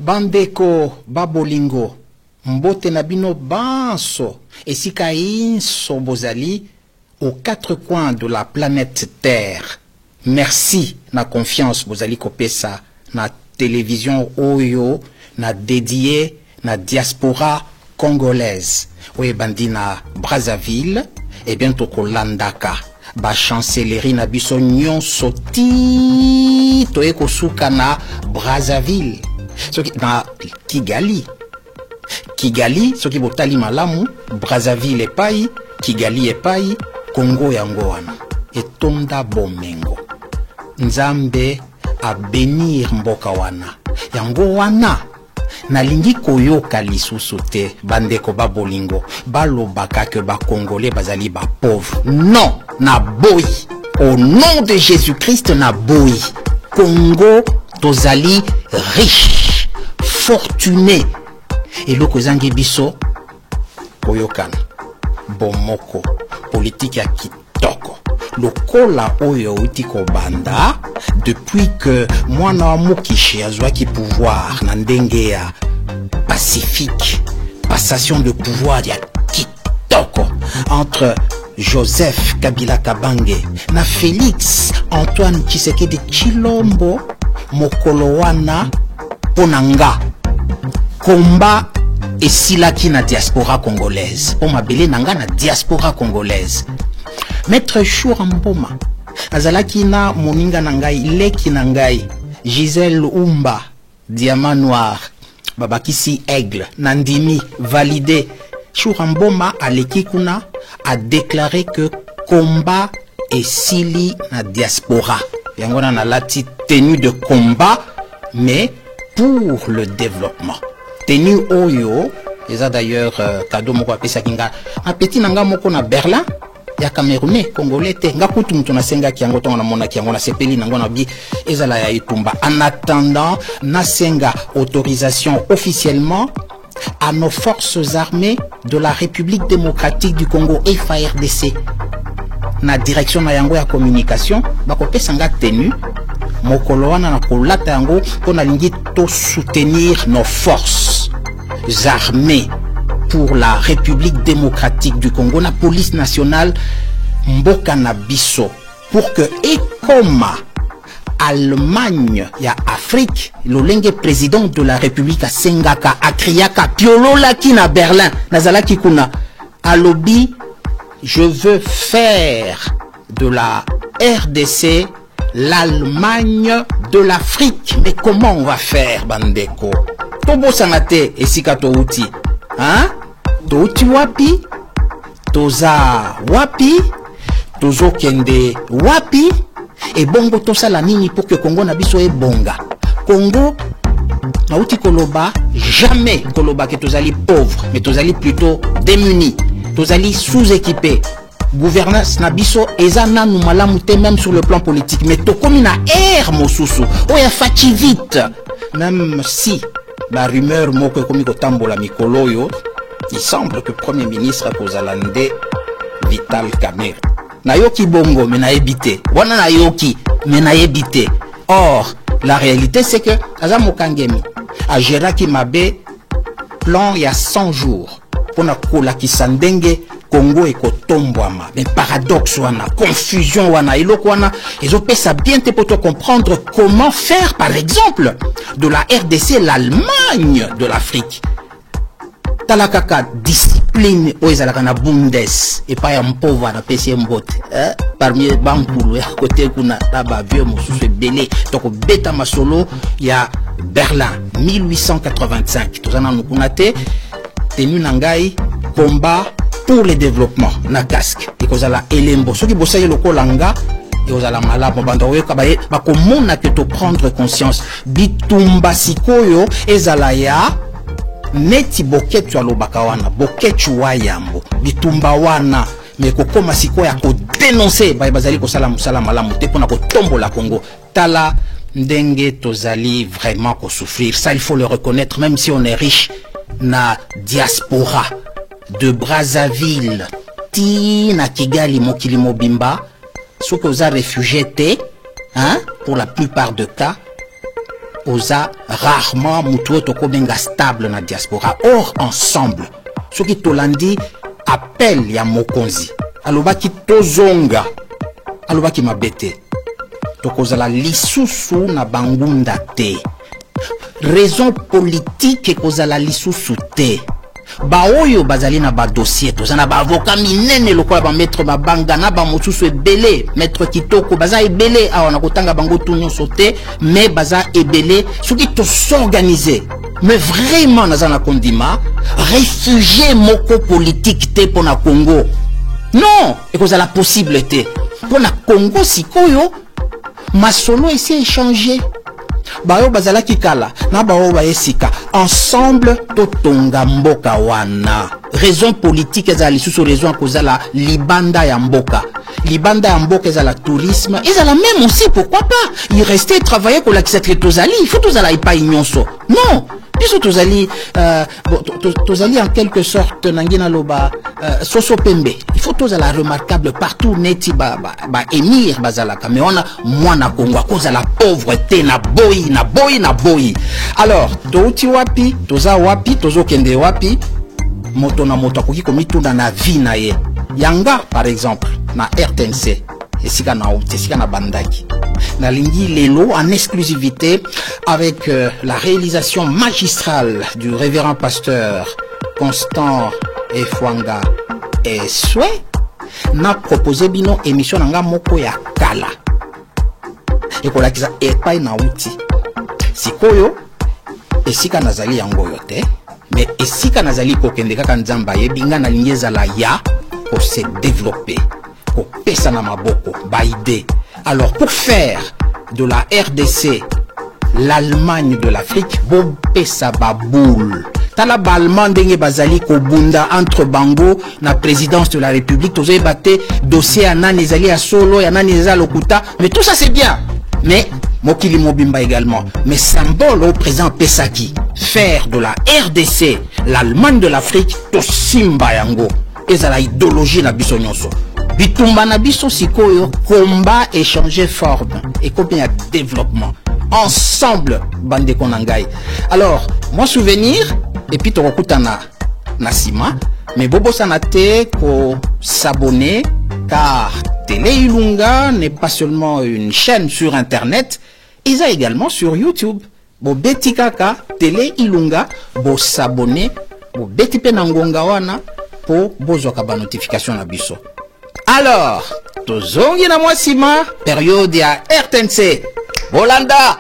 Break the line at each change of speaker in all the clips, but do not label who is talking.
Bandeko babolingo mbote nabino banso esika inso bozali aux quatre coins de la planète Terre. Merci na confiance bozali kopesa na télévision oyo na dédié na diaspora congolaise. Oye bandi na Brazzaville et bientôt kolandaka ba chancellerie na biso nyonso ti toye kosuka na Brazzaville. Soki na Kigali soki botali malamu Brazzaville epai Kigali epai Congo yango wana etonda bomengo nzambe a bénir mboka wana yango wana nalingi koyoka lisusu te bandeko babolingo balobaka ke ba congolais bazali ba pauvre. Non, na boy au nom de Jésus-Christ na boy Congo tozali riche fortuné et loko zangi biso koyokana bomoko politique ya kitoko lokola oyo utiko banda depuis que mwana wa Mukishi azwaki pouvoir na ndenge ya pacifique passation de pouvoir ya kitoko entre Joseph Kabila Kabange na Félix Antoine Tshisekedi Tshilombo mokolo wana ponanga combat et silaki na diaspora congolaise o mabele nanga na diaspora congolaise. Maître Choura Mboma azalaki na moninga na ngai leki na ngai Gisèle Umba Diamant Noir babakisi Aigle Nandimi validé. Choura Mboma aleki kuna a déclaré que combat et sili na diaspora yangona na lati tenue de combat mais pour le développement. Tenue oyo eza d'ailleurs cadeau moko apesa kinga a petit nanga moko na Berlin ya Camerounais congolais te nga kutu mutu na senga kiango tonga na mona kiango na sepeli nango na bi ezala ya itumba. En attendant na senga autorisation officiellement à nos forces armées de la République démocratique du Congo FARDC na direction na yango ya communication bakopesa nga tenue mokolo wana na kolata yango pona lingi to soutenir nos forces armées pour la République démocratique du Congo na police nationale mboka na biso pour que ekoma Allemagne ya Afrique lolenge président de la République a sengaka akriaka piolola ki na Berlin nazalaki kuna alobi je veux faire de la RDC l'Allemagne de l'Afrique. Mais comment on va faire, bandeko? Tobo sanate esika touti. Hein? Touti wapi? Toza wapi? Tozo kende wapi? Et bongo tosala nini pour que Congo na biso e bonga. Congo nauti koloba jamais koloba que tozali pauvre, mais tozali plutôt démunis. Tozali sous-équipés. Gouvernance nabiso eza nanu malamu te même sur le plan politique mais tokomi na air mosusu oya fachi vite même si la rumeur moko komi kotambola mikolo yo il semble que premier ministre kozalande Vital Kamerhe nayoki bongo mais na ebité wana nayoki mais na ebité. Or la réalité c'est que aza mokangemi a géraki mabe plan il y a 100 jours pour na kola kisandenge Congo et Kotombouama. Mais paradoxe wana, confusion wana, eloko wana, ils ont ça bien te pour te comprendre comment faire, par exemple, de la RDC l'Allemagne de l'Afrique. Talakaka discipline oezalaka na Bundes et pas un pauvre na PC mbote. Parmi bankulu ya côté kuna taba vieux mususu belé. Donc beta masolo ya Berlin 1885. Tozana nukunate tenu nangai combat pour le développement na casque et kozala elembo soki bosaye lokolanga et kozala malamu banda oyoka ba komona que to prendre conscience bitumba sikoyo ezala ya neti boketu ya lobaka wana boketu wa yambo bitumba wana mais kokoma sikoyo ya ko dénoncer bazali kosala musala malamu te pona ko tombola Congo tala ndenge tozali vraiment ko souffrir. Ça il faut le reconnaître même si on est riche na diaspora de Brazzaville ti na Kigali mokili mobimba ceux que vous avez réfugiés hein pour la plupart de cas oza rarement mutuo tokobenga stable na diaspora. Or ensemble ce qui tolandi appel ya mokonzi alobaki tozonga alobaki mabete tokozala lisusu na bangunda te raison politique ekozala lisusu te baoyo bazali na ba dossier tozana ba avocat minene lokola ba maître mabanga na ba mosusu ebele maître kitoko baza ebele awa na kotanga bango tout nyonso te mais baza ebele soki to s'organiser mais vraiment naza na kondima réfugié moko politique te pona Congo non ekozala possible te pona Congo sikoyo masolo esi échanger bayo bazala kikala na bayo baesika ensemble totonga mboka wana raison politique ezala lisusu raison kozala libanda ya mboka ezala tourisme ezala même aussi pourquoi pas il restait travailler pour l'accepter tozali il faut tozala ipa nyonso non biso tozali en quelque sorte nangina loba soso pembe il faut tozala remarquable partout neti ba émir bazalaka mais on a mwana Congo cause la pauvreté na boy alors touti wapi toza wapi tozokende wapi moto na moto akoki komitunda na vie na ye yanga par exemple na RTNC esika na bandaki na lingi lelo en exclusivité avec la réalisation magistrale du révérend pasteur Constant Efwanga Eswe na proposé bino émission nanga moko ya kala ekolakisa epai na uti sikoyo esika nazali yango yo te mais esika nazali kokende kaka nzamba yebinga na lingi ezala ya pour se développer pour pesa na maboko ba idée. Alors pour faire de la RDC l'Allemagne de l'Afrique bon pesa baboule tala ba allemand ndenge bazali ko bunda entre bango na présidence de la République tozoye baté dossier anani ezali ya solo ya nani ezali lokuta mais tout ça c'est bien mais mokili mobimba également mais symbole au présent pesaki faire de la RDC l'Allemagne de l'Afrique to simba yango ezala idéologie na biso nyonso bitumba na biso sikoyo combat échanger forme et combien de développement ensemble bande konangai. Alors moi souvenir et puis to kokutana na sima mais bobo sanate ko s'abonner car Télé Ilunga n'est pas seulement une chaîne sur internet, ils ont également sur YouTube. Bo beti kaka Télé Ilunga bo s'abonner bo beti pe nangonga wana po bozoka ba notification na biso. Alors, tozongi na mwasima période ya RTNC. Bolanda.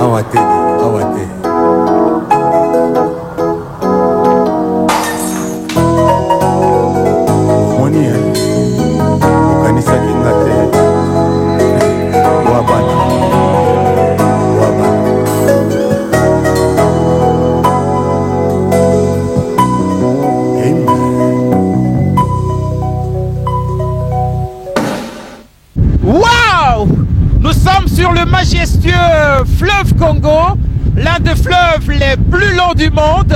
Awate. Moni ukanisa kingate. Wabana.
Nous sommes sur le majestueux fleuve Congo, l'un des fleuves les plus longs du monde,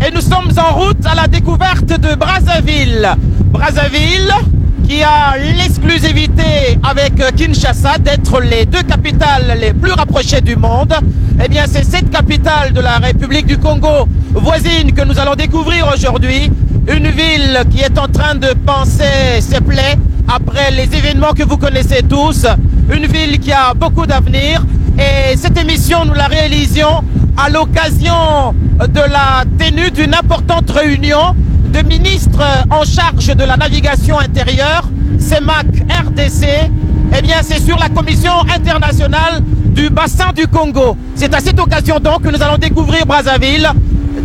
et nous sommes en route à la découverte de Brazzaville. Brazzaville qui a l'exclusivité avec Kinshasa d'être les deux capitales les plus rapprochées du monde. Eh bien, c'est cette capitale de la République du Congo voisine que nous allons découvrir aujourd'hui. Une ville qui est en train de panser ses plaies après les événements que vous connaissez tous. Une ville qui a beaucoup d'avenir. Et cette émission, nous la réalisions à l'occasion de la tenue d'une importante réunion de ministres en charge de la navigation intérieure, CEMAC RDC. Eh bien, c'est sur la Commission internationale du bassin du Congo. C'est à cette occasion donc que nous allons découvrir Brazzaville.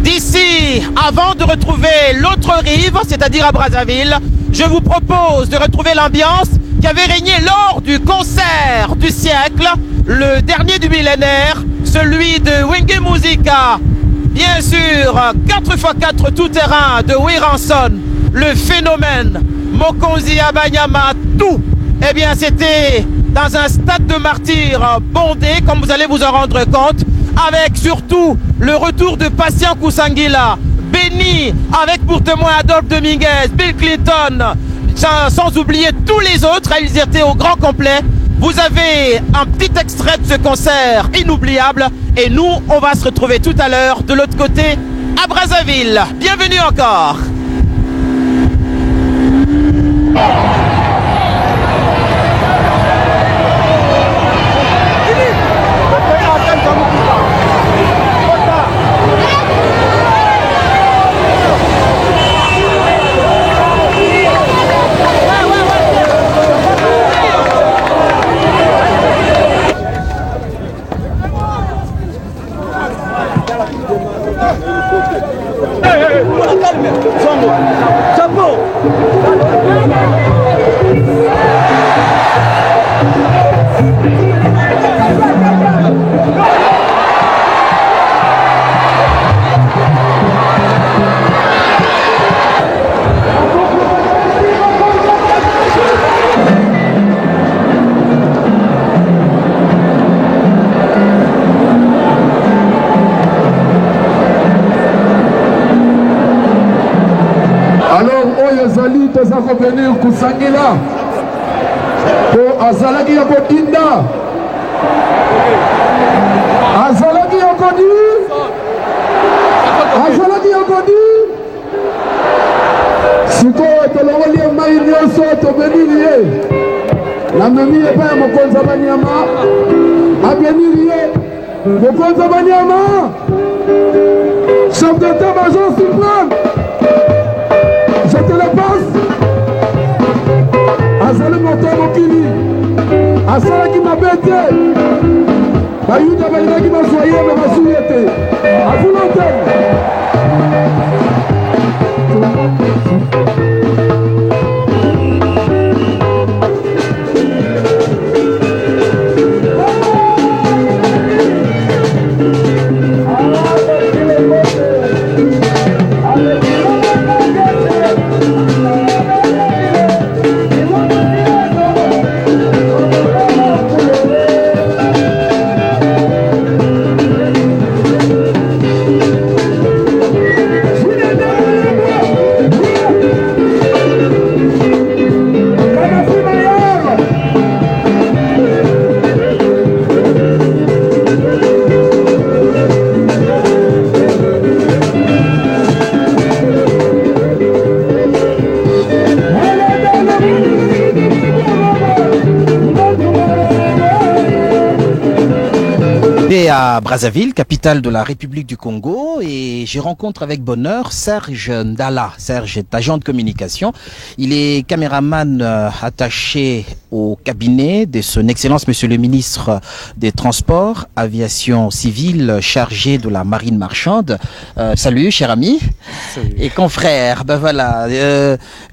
D'ici, avant de retrouver l'autre rive, c'est-à-dire à Brazzaville, je vous propose de retrouver l'ambiance qui avait régné lors du concert du siècle, le dernier du millénaire, celui de Wenge Musica. Bien sûr, 4x4 tout-terrain de Wiranson, le phénomène Mokonzi Abanyama, tout. Eh bien, c'était dans un stade de martyrs bondé, comme vous allez vous en rendre compte, avec surtout le retour de Patient Kousangila, béni avec pour témoin Adolphe Dominguez, Bill Clinton, sans oublier tous les autres. Ils étaient au grand complet. Vous avez un petit extrait de ce concert inoubliable. Et nous, on va se retrouver tout à l'heure de l'autre côté à Brazzaville. Bienvenue encore.
toza kovenir kusangila po azalaki ya kotinda azalaki ya kodi sikoyo tolongoli mai nyonso tobeniri ye namemi epai ya mokonzi ya banyama abeniri ye mokonzi ya banyama chef d'état-major suprême. Je te le passe. Azali moto mokili. Asala ki mabete. Bayuda balina ki masoye me masuyete. Avulonte.
À Brazzaville, capitale de la République du Congo, et je rencontre avec bonheur Serge Ndala. Serge est agent de communication. Il est caméraman attaché au cabinet de son Excellence Monsieur le Ministre des Transports, Aviation Civile, chargé de la marine marchande. Salut, cher ami. Salut. Et confrère. Ben voilà,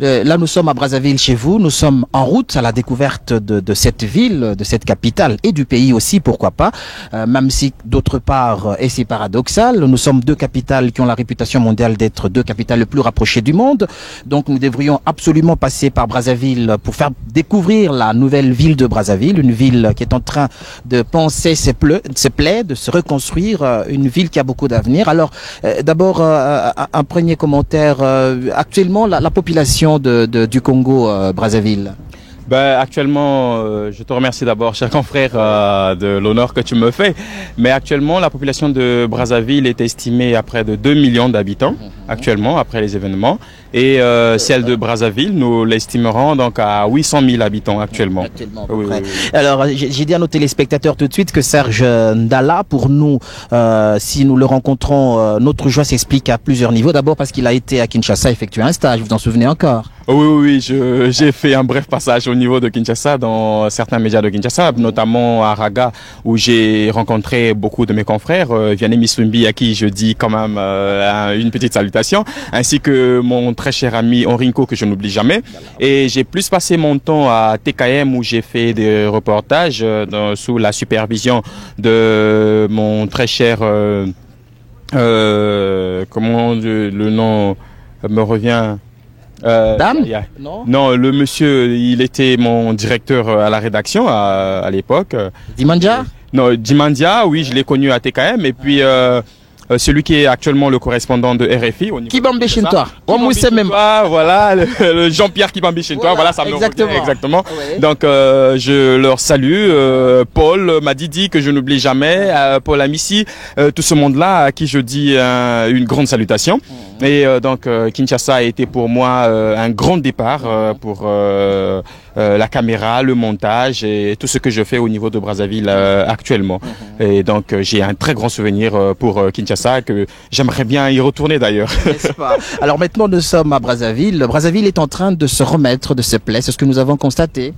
là nous sommes à Brazzaville chez vous. Nous sommes en route à la découverte de cette ville, de cette capitale et du pays aussi, pourquoi pas. Même si d'autre part, et c'est paradoxal, nous sommes deux capitales qui ont la réputation mondiale d'être deux capitales les plus rapprochées du monde. Donc nous devrions absolument passer par Brazzaville pour faire découvrir la nouvelle ville de Brazzaville, une ville qui est en train de penser ses plaies, de se reconstruire, une ville qui a beaucoup d'avenir. Alors d'abord un premier commentaire. Actuellement la population du Congo Brazzaville.
Ben, actuellement, je te remercie d'abord, cher confrère, de l'honneur que tu me fais. Mais actuellement, la population de Brazzaville est estimée à près de 2 millions d'habitants, actuellement, après les événements. Et celle de Brazzaville, nous l'estimerons donc à 800 000 habitants actuellement.
Oui. Alors, j'ai dit à nos téléspectateurs tout de suite que Serge Ndala, pour nous, si nous le rencontrons, notre joie s'explique à plusieurs niveaux. D'abord parce qu'il a été à Kinshasa effectuer un stage, vous vous en souvenez encore?
Oui, j'ai fait un bref passage au niveau de Kinshasa dans certains médias de Kinshasa, notamment à Raga, où j'ai rencontré beaucoup de mes confrères, Vianney Misumbi, à qui je dis quand même une petite salutation, ainsi que mon très cher ami Henrico, que je n'oublie jamais. Et j'ai plus passé mon temps à TKM, où j'ai fait des reportages sous la supervision de mon très cher... comment le nom me revient...
Dame
Non, le monsieur, il était mon directeur à la rédaction à l'époque.
Dimandia?
Non, Dimandia, oui, je l'ai connu à TKM. Et puis celui qui est actuellement le correspondant de RFI.
Kibambe Chintois.
Voilà, le Jean-Pierre Kibambe Chintois. Voilà, ça me
exactement.
revient exactement.
Ouais.
Donc, je leur salue. Paul Madidi, que je n'oublie jamais. Paul Amissi, tout ce monde-là à qui je dis une grande salutation. Et donc, Kinshasa a été pour moi un grand départ pour la caméra, le montage et tout ce que je fais au niveau de Brazzaville actuellement. Et donc, j'ai un très grand souvenir pour Kinshasa que j'aimerais bien y retourner d'ailleurs.
N'est-ce pas? Alors maintenant, nous sommes à Brazzaville. Brazzaville est en train de se remettre de ses plaies. C'est ce que nous avons constaté.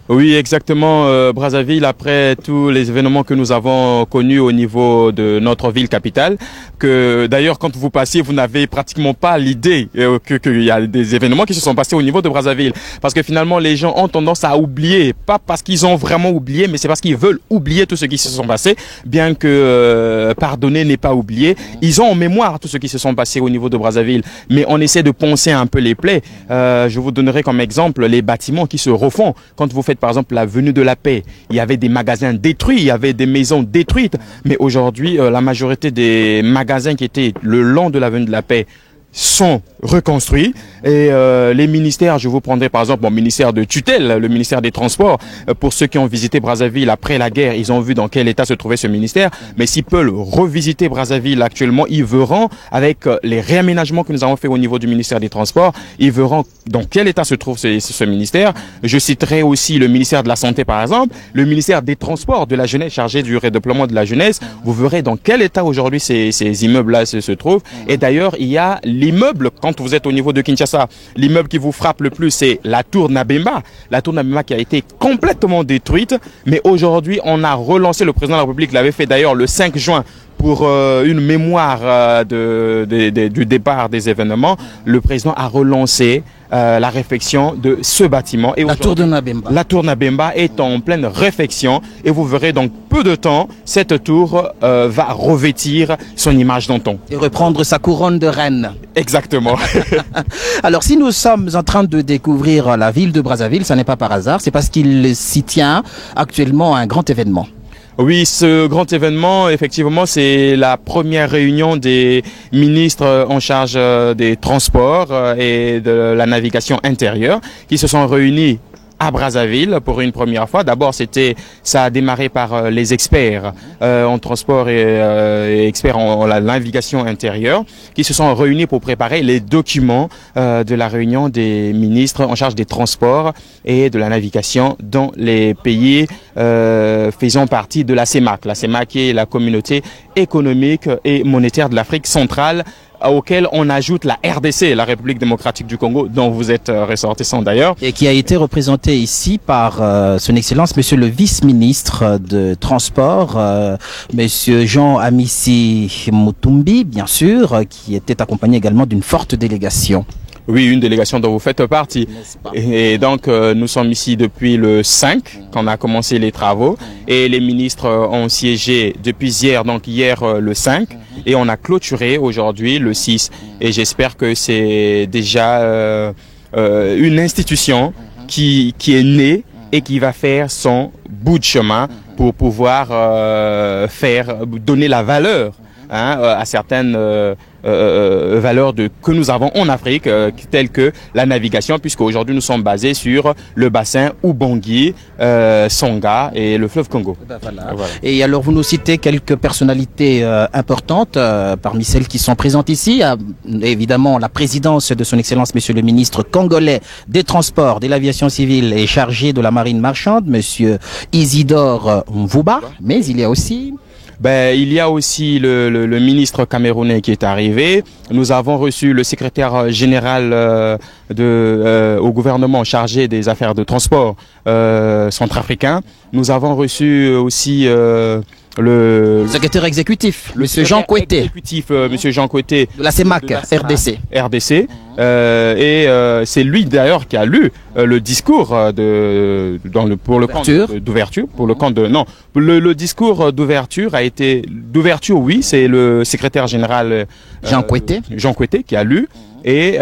Oui, exactement. Brazzaville, après tous les événements que nous avons connus au niveau de notre ville capitale, que d'ailleurs, quand vous passez, vous n'avez pratiquement pas l'idée qu'il y a des événements qui se sont passés au niveau de Brazzaville. Parce que finalement, les gens ont tendance à oublier, pas parce qu'ils ont vraiment oublié, mais c'est parce qu'ils veulent oublier tout ce qui se sont passés, bien que pardonner n'est pas oublié. Ils ont en mémoire tout ce qui se sont passés au niveau de Brazzaville, mais on essaie de poncer un peu les plaies. Je vous donnerai comme exemple les bâtiments qui se refont. Quand vous faites par exemple l'avenue de la Paix, il y avait des magasins détruits, il y avait des maisons détruites, mais aujourd'hui la majorité des magasins qui étaient le long de l'avenue de la Paix sont reconstruits et les ministères, je vous prendrai par exemple mon ministère de tutelle, le ministère des Transports. Pour ceux qui ont visité Brazzaville après la guerre, ils ont vu dans quel état se trouvait ce ministère, mais s'ils peuvent revisiter Brazzaville actuellement, ils verront avec les réaménagements que nous avons fait au niveau du ministère des Transports, ils verront dans quel état se trouve ce ministère. Je citerai aussi le ministère de la Santé par exemple, le ministère des Transports, de la jeunesse, chargé du redéploiement de la jeunesse. Vous verrez dans quel état aujourd'hui ces immeubles-là se trouvent. Et d'ailleurs, il y a l'immeuble, quand vous êtes au niveau de Kinshasa, l'immeuble qui vous frappe le plus, c'est la tour Nabemba. La tour Nabemba qui a été complètement détruite. Mais aujourd'hui, on a relancé, le président de la République l'avait fait d'ailleurs le 5 juin, pour une mémoire du départ des événements. Le président a relancé la réfection de ce bâtiment. Et
la tour de Nabemba.
La tour Nabemba est en pleine réfection et vous verrez dans peu de temps, cette tour va revêtir son image d'antan.
Et reprendre sa couronne de reine.
Exactement.
Alors si nous sommes en train de découvrir la ville de Brazzaville, ça n'est pas par hasard, c'est parce qu'il s'y tient actuellement un grand événement.
Oui, ce grand événement, effectivement, c'est la première réunion des ministres en charge des transports et de la navigation intérieure qui se sont réunis à Brazzaville pour une première fois. D'abord, ça a démarré par les experts en transport et experts en la navigation intérieure qui se sont réunis pour préparer les documents de la réunion des ministres en charge des transports et de la navigation dans les pays faisant partie de la CEMAC. La CEMAC est la communauté économique et monétaire de l'Afrique centrale, auquel on ajoute la RDC, la République démocratique du Congo, dont vous êtes ressortissant d'ailleurs.
Et qui a été représenté ici par son Excellence, Monsieur le vice-ministre de Transport, Monsieur Jean Amissi Mutumbi, bien sûr, qui était accompagné également d'une forte délégation.
Oui, une délégation dont vous faites partie. Et donc, nous sommes ici depuis le 5, quand on a commencé les travaux. Et les ministres ont siégé depuis hier, donc hier le 5. Et on a clôturé aujourd'hui le 6. Et j'espère que c'est déjà une institution qui est née et qui va faire son bout de chemin pour pouvoir donner la valeur à certaines valeurs que nous avons en Afrique, telles que la navigation, puisque aujourd'hui nous sommes basés sur le bassin Ubangui, Songa et le fleuve Congo.
Voilà. Et alors vous nous citez quelques personnalités importantes parmi celles qui sont présentes ici. Évidemment la présidence de son Excellence Monsieur le ministre congolais des Transports, de l'Aviation civile et chargé de la marine marchande, Monsieur Isidore Mvuba, mais il y a aussi...
il y a aussi le ministre camerounais qui est arrivé. Nous avons reçu le secrétaire général au gouvernement chargé des affaires de transport centrafricain. Nous avons reçu aussi le
secrétaire exécutif, Monsieur Jean Koueté.
Monsieur Jean Koueté
de la CEMAC, RDC.
RDC. Et c'est lui d'ailleurs qui a lu le discours pour le camp d'ouverture. Pour le camp de le discours d'ouverture a été d'ouverture. Oui, c'est le secrétaire général
Jean Koueté
qui a lu et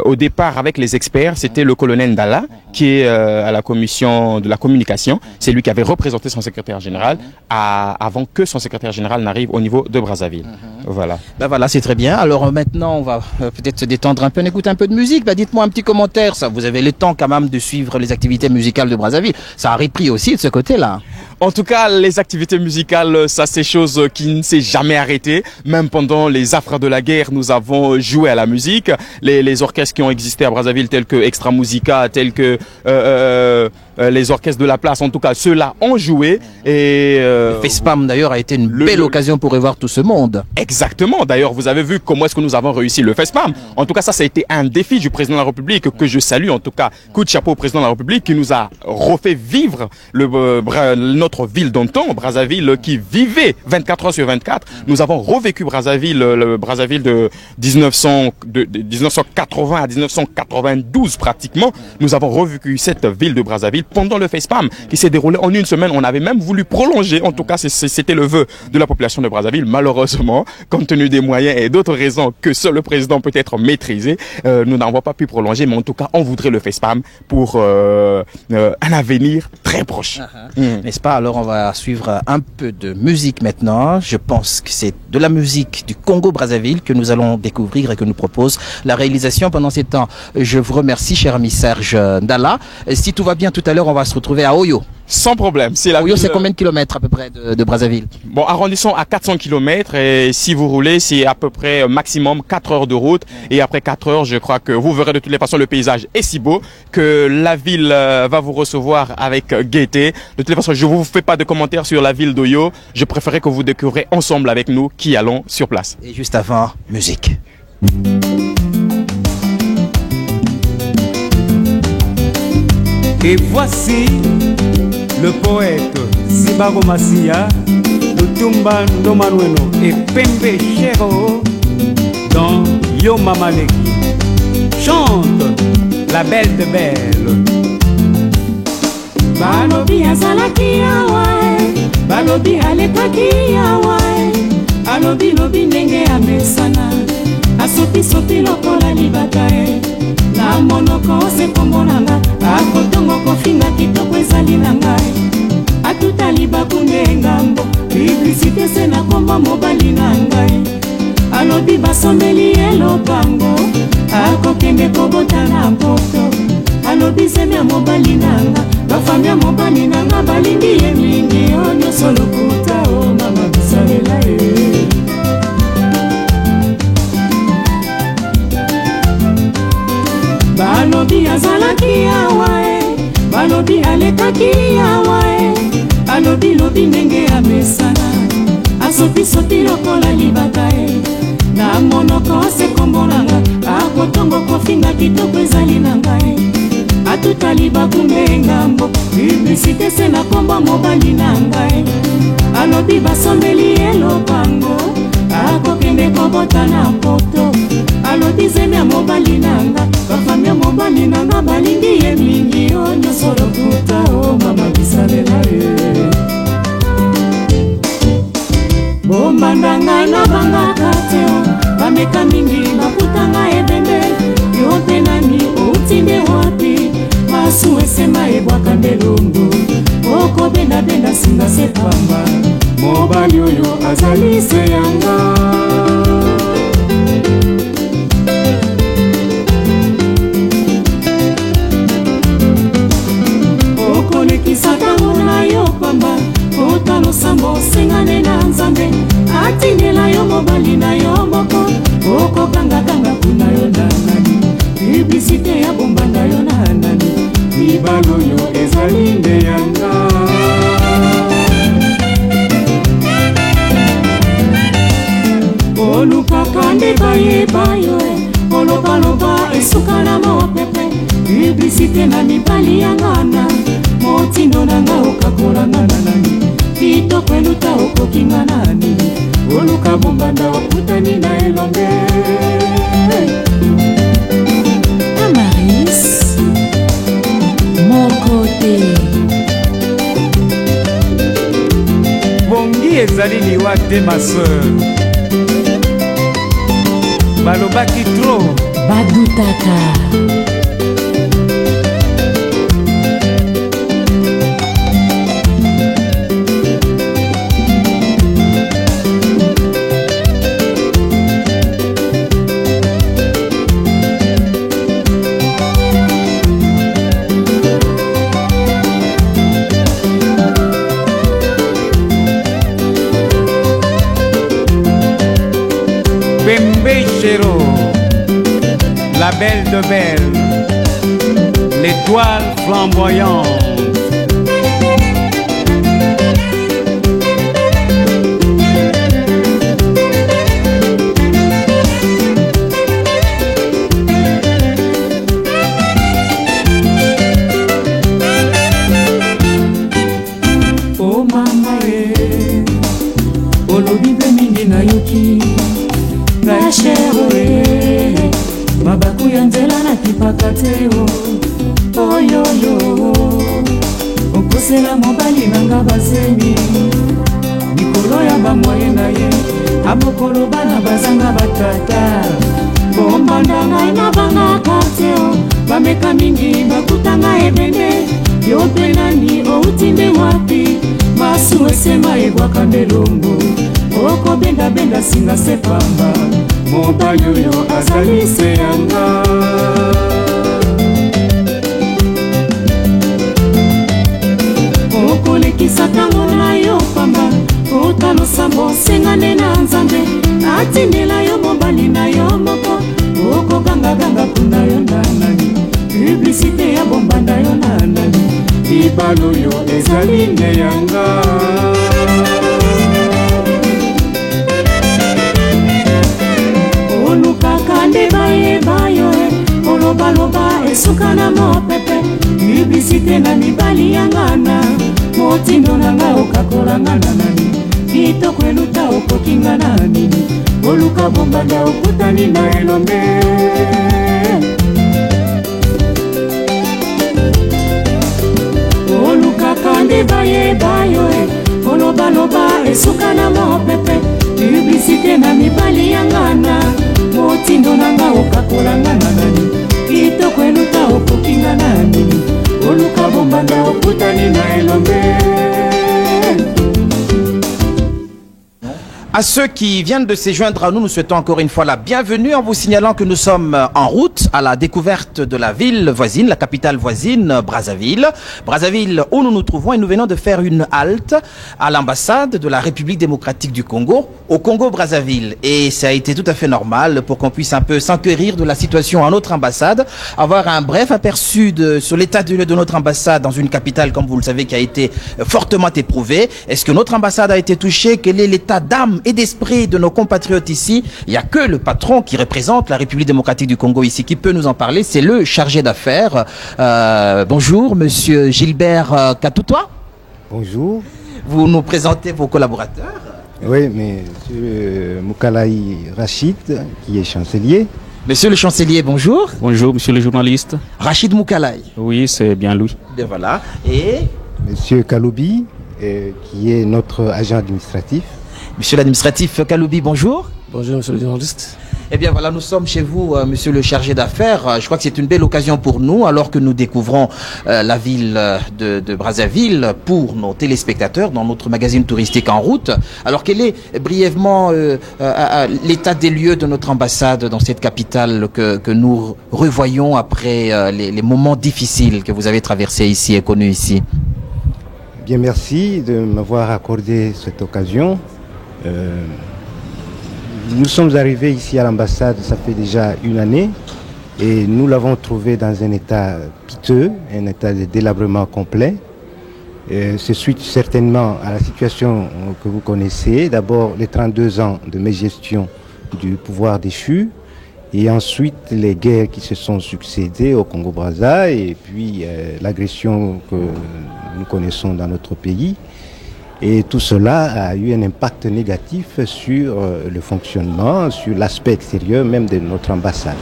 au départ, avec les experts, c'était le colonel Ndala, qui est à la commission de la communication. C'est lui qui avait représenté son secrétaire général avant que son secrétaire général n'arrive au niveau de Brazzaville. Voilà.
Ben voilà, c'est très bien. Alors maintenant, on va peut-être se détendre un peu, on écoute un peu de musique. Ben, dites-moi un petit commentaire. Ça, vous avez le temps quand même de suivre les activités musicales de Brazzaville. Ça a repris aussi de ce côté-là.
En tout cas, les activités musicales, ça c'est chose qui ne s'est jamais arrêtée. Même pendant les affres de la guerre, nous avons joué à la musique. Les orchestres qui ont existé à Brazzaville, tels que Extra Musica, tels que les orchestres de la place, en tout cas, ceux-là ont joué. Et
le FESPAM d'ailleurs a été une belle occasion pour revoir tout ce monde.
Exactement. D'ailleurs, vous avez vu comment est-ce que nous avons réussi le FESPAM. En tout cas, ça a été un défi du président de la République que je salue. En tout cas, coup de chapeau au président de la République qui nous a refait vivre notre ville d'antan, Brazzaville, qui vivait 24 heures sur 24. Nous avons revécu Brazzaville, le Brazzaville de 1980 à 1992 pratiquement. Nous avons revécu cette ville de Brazzaville pendant le FESPAM qui s'est déroulé en une semaine. On avait même voulu prolonger. En tout cas, c'était le vœu de la population de Brazzaville. Malheureusement, compte tenu des moyens et d'autres raisons que seul le président peut être maîtrisé, nous n'avons pas pu prolonger. Mais en tout cas, on voudrait le FESPAM pour un avenir très proche.
N'est-ce pas? Alors, on va suivre un peu de musique maintenant. Je pense que c'est de la musique du Congo-Brazzaville que nous allons découvrir et que nous propose la réalisation pendant ces temps. Je vous remercie, cher ami Serge Ndala. Si tout va bien tout à l'heure, on va se retrouver à Oyo.
Sans problème.
Oyo, c'est combien de kilomètres à peu près de Brazzaville?
Bon, arrondissons à 400 kilomètres et si vous roulez, c'est à peu près maximum 4 heures de route. Et après 4 heures, je crois que vous verrez de toutes les façons le paysage est si beau que la ville va vous recevoir avec gaieté. De toutes les façons, je ne vous fais pas de commentaires sur la ville d'Oyo. Je préférais que vous découvriez ensemble avec nous qui allons sur place.
Et juste avant, musique.
Et voici le poète Sibaro Massia, Lutumba Ndomanueno et Pembe Chero dans Yo Mamaleki. Chante la belle de belle.
Balobi azalaki yawae, balobi alekaki yawae, alobi lobi ndenge amesana, asopi lokola libatae. Na monoko se kombo nanga, akotongo kofinga kitoko ezali na ngai. Atuta libakunde ngambo, publicité se na kombo mobali na ngai. Alobi basomeli elopango, akokende kobota na poto. Alobi semia mobali nanga, bafamia mobali nanga balingi ye mingi. Onyo solo kuta o mama bisalela e. Balobi azalaki yawae, balobi alekaki yawae, alobi lobi ndenge amesana, asopi lokola libatae. Na monoko se kombo nanga, akotongo kofinga kitoko ezali na ngai. Atuta libakunde ngambo, publicité se na kombo mobali na ngai. Alobi basomeli elopango, akokende kobota na poto. Alobi zemia mobali nanga, bafamia mobali nanga balingi ye mingi. Onyo solo kuta o mama bisalela e. Bombandanga na banga kateo, bameka mingi baputanga ebende. Yote nani outinde wapi, masu esema ebwaka ndelongo. Oko benda singa se pamba, mobali oyo azali se yanga. Kisatango na yo pamba, otano sambo singane na nzambe. Atingela yo mobali na yo moko, oko kanga kuna yo na nani. Publicité ya bombanda yo na nani, libalo yo ezali nde yanga. Olukaka nde bayeba yo, olopalopa esuka na mopepe. Publicité na mibali yangana, motindo nanga okakolanga na nani. Kitoko eluta okokinga nani, oluka bombanda okutani na elombe. Amaris mokote
Bongi ezali liwa te ma sœur. Balobaki trop
Badutaka.
La belle de belle, l'étoile flamboyante.
Oh mama olobi mpe mingi nayoki ma chere mabaku ya nzela nakipaka te oyoyo okosela mobali nanga bazemi likolo ya bamwaye na ye abokolo bana bazanga batata bombanda ngai nabangaka te bameka mingi bakutanga ebene yo mpe nani outi nde wapi masu esema ebwaka ndelongo okobendabenda singa se pamba mobali oyo azali se yanga okolekisa ntango na yo pamba otalosa mosengane na nzambe atindela yo mobali na yo moko okogangaganga kuna yo na nani publisite ya bombanda yo na nani libala oyo ezali nde yanga olukaka nde bayeba yo olobaloba esuka na mopepe publisite na mibali yangana motindo nanga okakolanga na nani kitoko eluta okokinga na nini oluka bombanda okutani na elombe olukaka nde bayeba yo olobaloba esuka na mopepe publisite na mibali yangana motindo nanga okakolanga na nani kitoko eluta okokinga na nini oluka bombanda okutani na elombe.
À ceux qui viennent de se joindre à nous, nous souhaitons encore une fois la bienvenue en vous signalant que nous sommes en route à la découverte de la ville voisine, la capitale voisine, Brazzaville. Brazzaville où nous nous trouvons et nous venons de faire une halte à l'ambassade de la République démocratique du Congo, au Congo-Brazzaville. Et ça a été tout à fait normal pour qu'on puisse un peu s'enquérir de la situation à notre ambassade, avoir un bref aperçu sur l'état de notre ambassade dans une capitale, comme vous le savez, qui a été fortement éprouvée. Est-ce que notre ambassade a été touchée? Quel est l'état d'âme et d'esprit de nos compatriotes ici? Il n'y a que le patron qui représente la République démocratique du Congo ici qui peut nous en parler. C'est le chargé d'affaires. Bonjour, monsieur Gilbert Katoutoua.
Bonjour.
Vous nous présentez vos collaborateurs?
Oui, mais monsieur Moukalaï Rachid, qui est chancelier.
Monsieur le chancelier, bonjour.
Bonjour, monsieur le journaliste.
Rachid Moukalaï.
Oui, c'est bien lui.
Bien voilà. Et
monsieur Kaloubi, qui est notre agent administratif.
Monsieur l'administratif Kaloubi, bonjour.
Bonjour, monsieur le journaliste.
Eh bien voilà, nous sommes chez vous, monsieur le chargé d'affaires. Je crois que c'est une belle occasion pour nous, alors que nous découvrons la ville de Brazzaville pour nos téléspectateurs dans notre magazine touristique En Route. Alors quel est brièvement l'état des lieux de notre ambassade dans cette capitale que nous revoyons après les moments difficiles que vous avez traversés ici et connus ici?
Bien, merci de m'avoir accordé cette occasion. Nous sommes arrivés ici à l'ambassade, ça fait déjà une année, et nous l'avons trouvé dans un état piteux, un état de délabrement complet. C'est suite certainement à la situation que vous connaissez. D'abord les 32 ans de mégestion du pouvoir déchu, et ensuite les guerres qui se sont succédées au Congo-Brazza, et puis l'agression que nous connaissons dans notre pays. Et tout cela a eu un impact négatif sur le fonctionnement, sur l'aspect extérieur même de notre ambassade.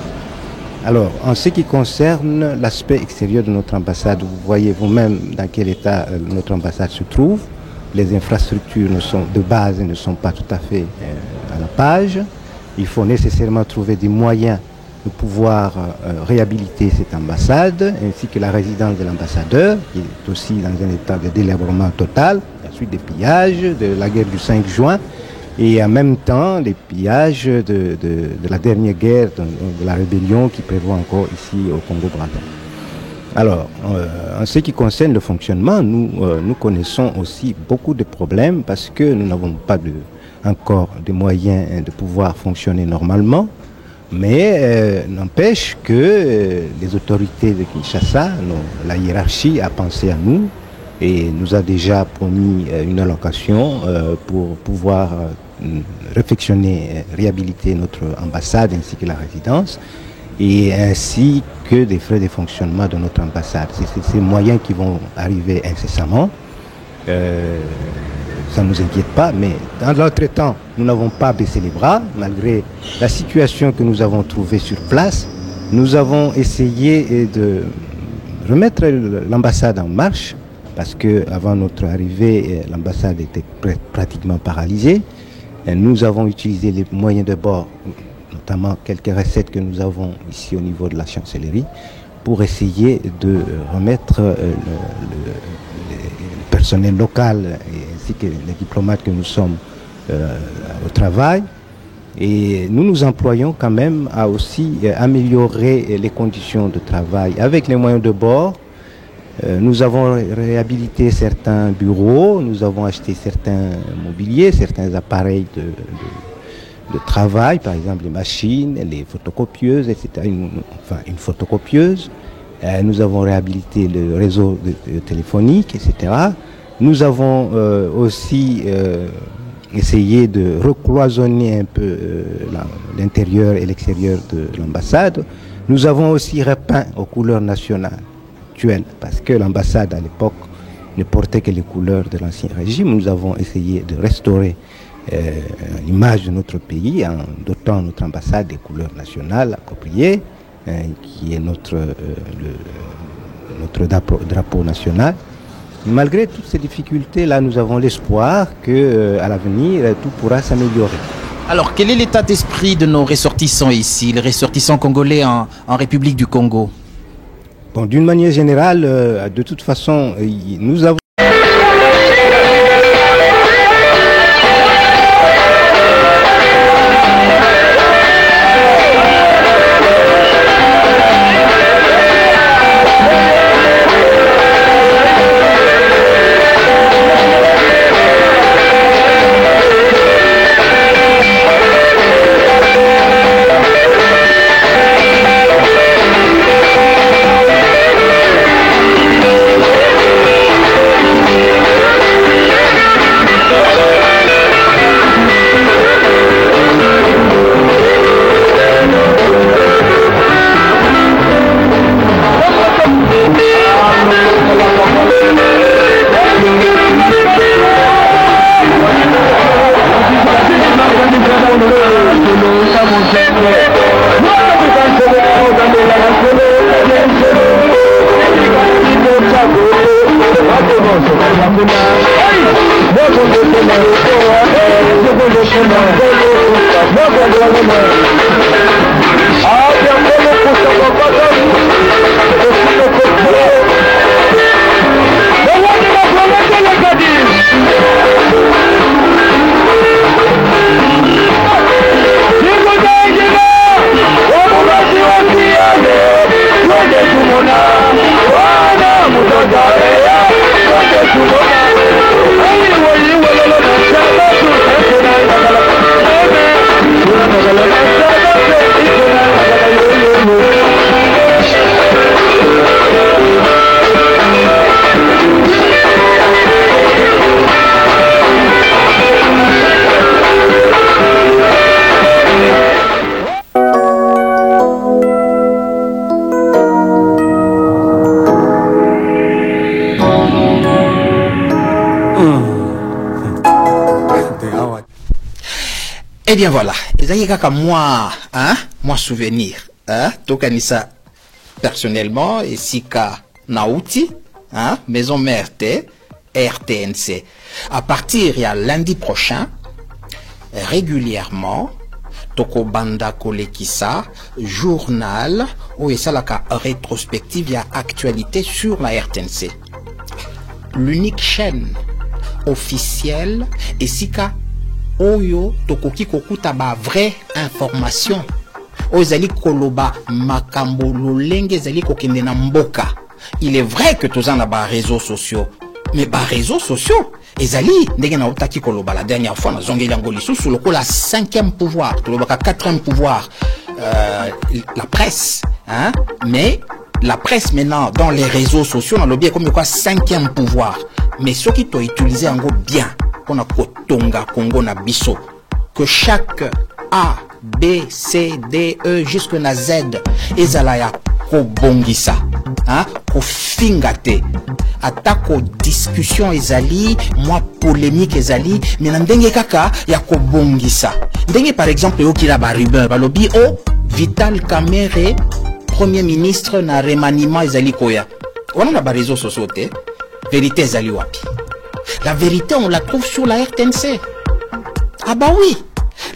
Alors, en ce qui concerne l'aspect extérieur de notre ambassade, vous voyez vous-même dans quel état notre ambassade se trouve. Les infrastructures de base ne sont pas tout à fait à la page. Il faut nécessairement trouver des moyens de pouvoir réhabiliter cette ambassade, ainsi que la résidence de l'ambassadeur, qui est aussi dans un état de délabrement total, la suite des pillages de la guerre du 5 juin, et en même temps les pillages de la dernière guerre, de la rébellion qui prévoit encore ici au Congo-Brazzaville. Alors, en ce qui concerne le fonctionnement, nous connaissons aussi beaucoup de problèmes parce que nous n'avons pas encore de moyens de pouvoir fonctionner normalement, mais n'empêche que les autorités de Kinshasa, la hiérarchie a pensé à nous et nous a déjà promis une allocation pour pouvoir réfectionner, réhabiliter notre ambassade ainsi que la résidence, et ainsi que des frais de fonctionnement de notre ambassade. C'est ces moyens qui vont arriver incessamment. Ça ne nous inquiète pas, mais dans l'entretemps, nous n'avons pas baissé les bras, malgré la situation que nous avons trouvée sur place. Nous avons essayé de remettre l'ambassade en marche, parce qu'avant notre arrivée, l'ambassade était pratiquement paralysée. Et nous avons utilisé les moyens de bord, notamment quelques recettes que nous avons ici au niveau de la chancellerie, pour essayer de remettre le personnel local ainsi que les diplomates que nous sommes au travail. Et nous nous employons quand même à aussi améliorer les conditions de travail avec les moyens de bord. Nous avons réhabilité certains bureaux, nous avons acheté certains mobiliers, certains appareils de travail, par exemple les machines, les photocopieuses, etc. Une photocopieuse. Nous avons réhabilité le réseau téléphonique, etc. Nous avons aussi essayé de recloisonner un peu l'intérieur et l'extérieur de l'ambassade. Nous avons aussi repeint aux couleurs nationales actuelles, parce que l'ambassade à l'époque ne portait que les couleurs de l'ancien régime. Nous avons essayé de restaurer l'image de notre pays en dotant notre ambassade des couleurs nationales appropriées, qui est notre drapeau national. Malgré toutes ces difficultés-là, nous avons l'espoir qu'à l'avenir, tout pourra s'améliorer.
Alors, quel est l'état d'esprit de nos ressortissants ici, les ressortissants congolais en République du Congo?
Bon, d'une manière générale, de toute façon, nous avons...
Eh bien voilà, moi souvenir, Tokanisa personnellement, et Sika Nauti, Maison Mère T, RTNC. À partir, il y a lundi prochain, régulièrement, toko banda kolekisa journal ou esalaka rétrospective ya actualité sur la RTNC. L'unique chaîne officielle esika oyo tokoki kokuta ba vraie information. Ozali koloba makambo lolenge ezali kokende na mboka. Il est vrai que tous en a ba réseaux sociaux, mais ba réseaux sociaux ezali ndenge na utaki koloba la dernière fois na zongeli ngoli sous le la 5e pouvoir, to lobaka 4e pouvoir, la presse, hein, mais la presse maintenant dans les réseaux sociaux on a lobby comme quoi 5e pouvoir, mais ceux qui t'ont utilisé en gros bien on a kotonga Congo na biso que chaque A B C D E jusque na Z ezala ya ko bongisa, hein, ko fingate atako discussion ezali moi polémique ezali mais na ndenge kaka ya ko bongisa ndenge par exemple okila ba rumeur ba lobby o Vital Kamerhe premier ministre na remaniement ezali koya on a ba réseaux sociaux te vérité ezali wapi? La vérité on la trouve sur la RTNC. Ah bah oui,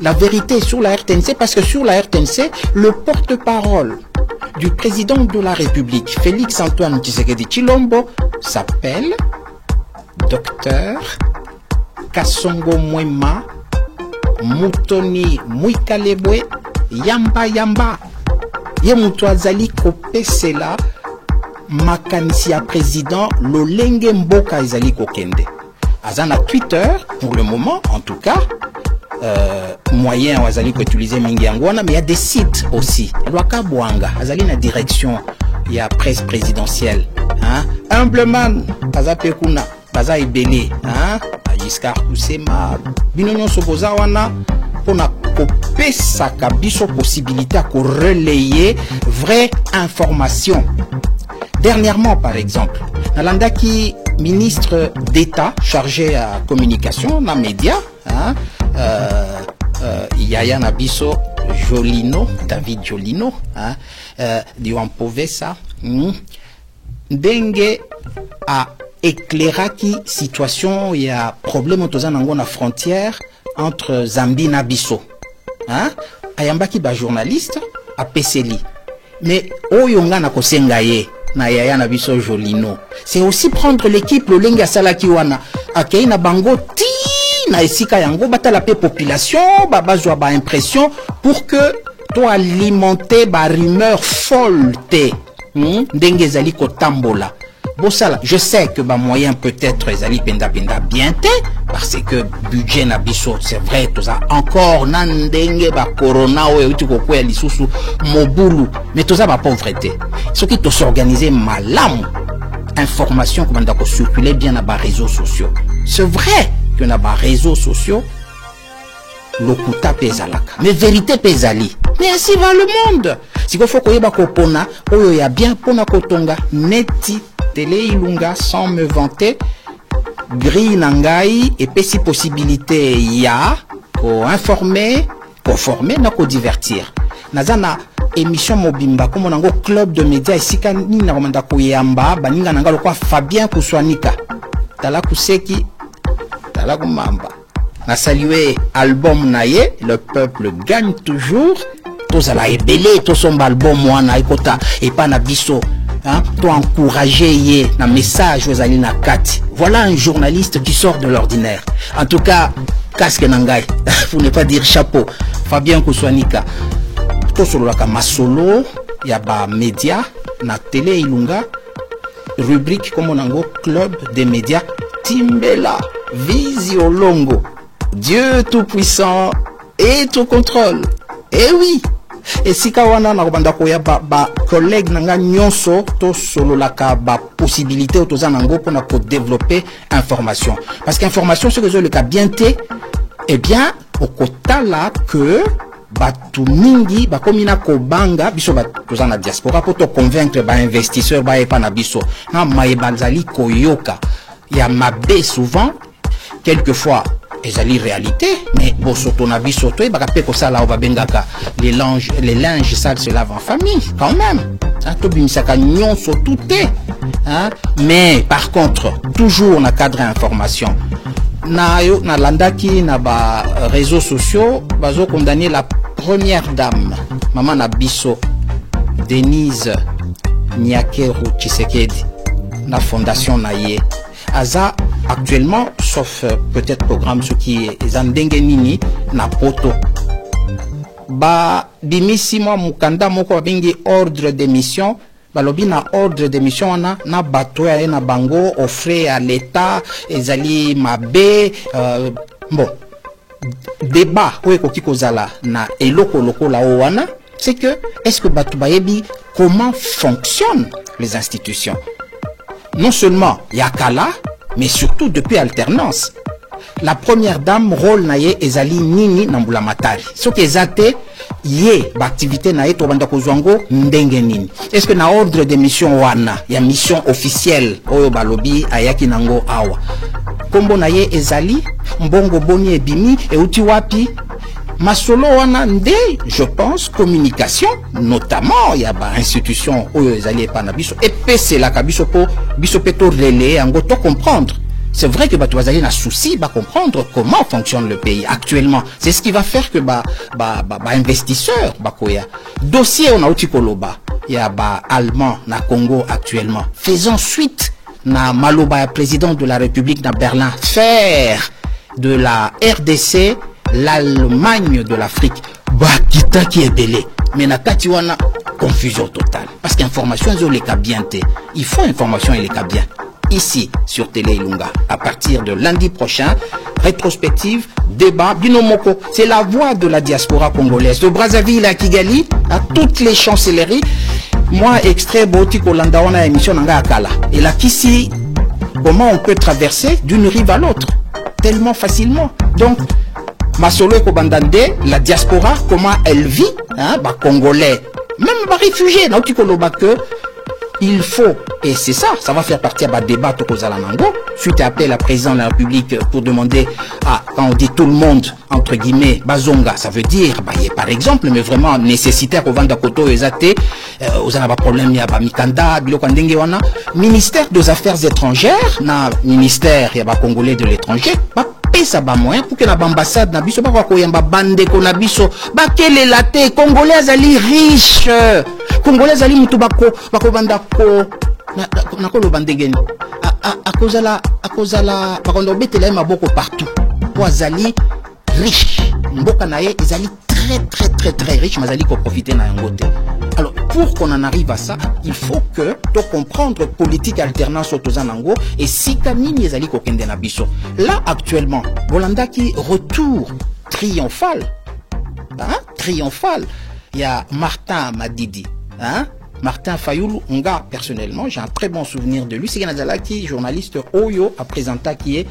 la vérité est sur la RTNC parce que sur la RTNC le porte-parole du président de la République, Félix Antoine Tshisekedi Tshilombo, s'appelle Docteur Kasongo Mwema Mutoni Mwikalebwe Yamba Yamba. Ye mutu azali kopesela makanisi ya président lolenge mboka ezali kokende. Azana Twitter pour le moment en tout cas. Moyen wazali ko utiliser mingi yangwana, mais il y a des sites aussi. Lwaka Bwanga azali na direction ya presse présidentielle, hein. Humbleman baza pekuna baza ebele, hein. Giscard Kusema binonyo soboza wana pona kopesa kabiso possibilité à ko relayer vraie information. Dernièrement par exemple, nalandaki ministre d'État chargé à communication na média, hein. Yaya Nabiso Jolino, David Jolino, hein, Diwampovesa, Ndenge a éclairaki situation, il y a problème autour na frontière entre Zambie et Nabiso, hein, ayambaki ba journaliste a PCLI, mais oyonga na kosengaye na Yaya Nabiso Jolino, c'est aussi prendre l'équipe le lenga salaki wana akei na bango ti na esika yango batala pe population bazwa ba impression pour que to alimenter ba rumeur folle te, ndenge ezali kotambola bosala. Je sais que ba moyen peut-être ezali penda bien te parce que budget na biso c'est vrai tout ça encore na ndenge ba corona o uti kokwea lisusu mobulu, mais tout ça ba pauvreté ce qui to s'organiser malamu information comme ndako circuler bien na ba réseaux sociaux. C'est vrai que na ba réseaux sociaux lokuta pezalaka mais vérité pezali, mais ainsi va le monde. Si ko faut koyeba ko pona oyo ya bien pona kotonga neti télé ilunga sans me vanter grille nangai et pesi possibilité ya ko informer, ko former na ko divertir. Nazana émission mobimba comme on a club de médias ici kan ni na komanda ko yamba baninga nanga lokwa Fabien Kuswanika tala kuseki tala kumamba na saluer album naye le peuple gagne toujours tozala ebele tosomba album wana ikota et pas na biso, hein, to encourager ye na message aux ali na kati. Voilà un journaliste qui sort de l'ordinaire. En tout cas casque nangai pour ne pas dire chapeau Fabien Kuswanika tosololaka masolo ya ba média na télé ilunga rubrique comme onango club des médias Timbela Visiolongo Dieu tout puissant et tout contrôle. Eh oui, et si kawana na kobanda koya ba collègue nanga nyonso to solo la ka ba possibilité autoza nango pona ko développer information parce qu'information ce que je le cas bien té eh bien au kota là que batu mingi bakomina kobanga biso batoza na diaspora pour te convaincre ba investisseur ba epa na biso na maebazali koyoka ya mabe souvent quelquefois ezali réalité mais bosoto na biso to bakape ko sala ba bengaka les linges sales se lavent en famille quand même ça to bimisaka nyonso tout est, hein, mais par contre toujours na cadre information na yo na landaki na ba réseaux sociaux bazo condamner la première dame, Maman Nabiso, Denise Nyakeru Tshisekedi, la fondation Naye. Aza actuellement, sauf peut-être programme ce qui est Zandengenini, na poto. Ba bimisi moi mukanda moko bingi ordre de mission. Balobi na ordre de mission na bato ya na bango offre à l'état ezali mabe bon débat oyo ekoki kozala na eloko lokola wana c'est que est-ce que bato bayebi comment fonctionnent les institutions, non seulement yakala mais surtout depuis alternance. La première dame rôle naye ezali nini na mbula matari soki ezate ye activité naye to banda kozwango ndenge nini. Est-ce que na ordre de mission wana ya mission officielle oyo balobi ayaki nango awa kombo naye ezali mbongo boni ebimi euti wapi masolo wana nde je pense communication notamment ya ba institution oyo ezali epana biso epese la kabiso po biso peto relayer yango to comprendre. C'est vrai que tu vas aller na souci va comprendre comment fonctionne le pays actuellement. C'est ce qui va faire que investisseurs bakoya dossier on a outi koloba ya ba allemand na Congo actuellement. Faisons suite na maloba président de la République na Berlin faire de la RDC l'Allemagne de l'Afrique. Ba kita qui est belé. Mais na kati wana confusion totale parce qu'information zo les bien té. Il faut information et les bien. Ici sur Télé Ilunga à partir de lundi prochain, rétrospective, débat, binomoko, c'est la voix de la diaspora congolaise de Brazzaville à Kigali à toutes les chancelleries. Moi extrait Boti Kolanda on a émission nanga akala et là ici comment on peut traverser d'une rive à l'autre tellement facilement. Donc Masolo et Kobandande, la diaspora comment elle vit hein, bah congolais même bah réfugiés na utikoloba que il faut, et c'est ça, ça va faire partie à débat au Kozalanango, suite à appel à président de la République pour demander à, quand on dit tout le monde, entre guillemets, Bazonga, ça veut dire, bah, par exemple, mais vraiment nécessitaire au Vanda Koto et Zate, aux pas problème, il y a Mikanda, Bilokandenge wana, ministère des Affaires étrangères, na ministère, il y a Congolais de l'étranger, bah, ça ba moyen pour que na ambassade na biso ba ko yamba bande ko na biso ba kele laté congolais azali riche congolais azali mutu bako banda ko na ko lo bandegeni a kozala ba kondo betela maboko partout po azali riche mboka na ye ezali très riche mazali ko profiter na yangote. Alors pour qu'on en arrive à ça, il faut que tu comprendre politique alternance autozanango et si kanini ezali ko kende na biso. Là actuellement, Bolanda qui retour triomphal. Hein? Triomphal. Il y a Martin Madidi, hein? Martin Fayoulou, nga personnellement, j'ai un très bon souvenir de lui. C'est Ganazala qui journaliste Oyo a présenté qui est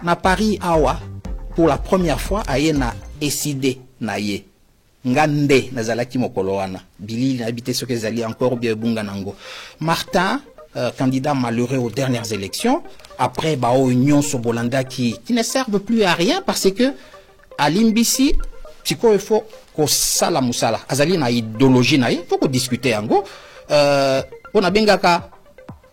na Paris Awa pour la première fois à na SID naye. Ngande nazalaki mokolo wana Billy n'habité ce que zali encore bien bunga nango. Martin candidat malheureux aux dernières élections après bao union Sobolanda qui ne servent plus à rien parce que à Limbisi tiko il faut ko sala musala azali na idéologie na il faut qu'on discuter ango on a bengaka